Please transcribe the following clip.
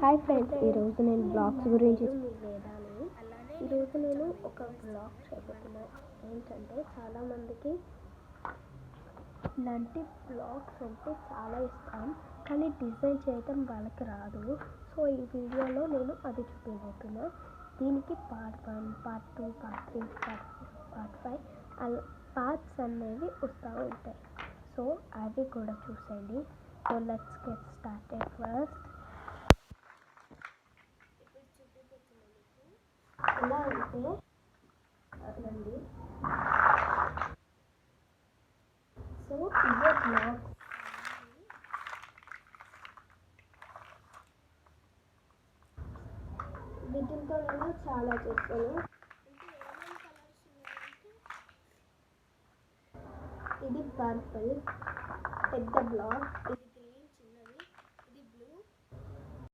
Hi friends, ఈరోజు నేను blogs గురించి ఈరోజు నేను ఒక బ్లాగ్ చేయబోతున్నా. ఏంటంటే చాలామందికి ఇలాంటి బ్లాగ్స్ అంటే చాలా ఇష్టం, కానీ డిజైన్ చేయటం వాళ్ళకి రాదు. సో ఈ వీడియోలో నేను అది చూపించబోతున్నా. దీనికి పార్ట్ 1, పార్ట్ 2, పార్ట్ 3, పార్ట్ 5 అలా పార్ట్స్ అనేవి వస్తూ ఉంటాయి. సో అవి కూడా చూసేయండి. So let's get started. First ఎలా అంటే రండి. సో ఇవే బ్లాగ్స్. వీటితో నేను చాలా చేస్తాను. ఇది పర్పుల్ పెద్ద బ్లాగ్, ఇది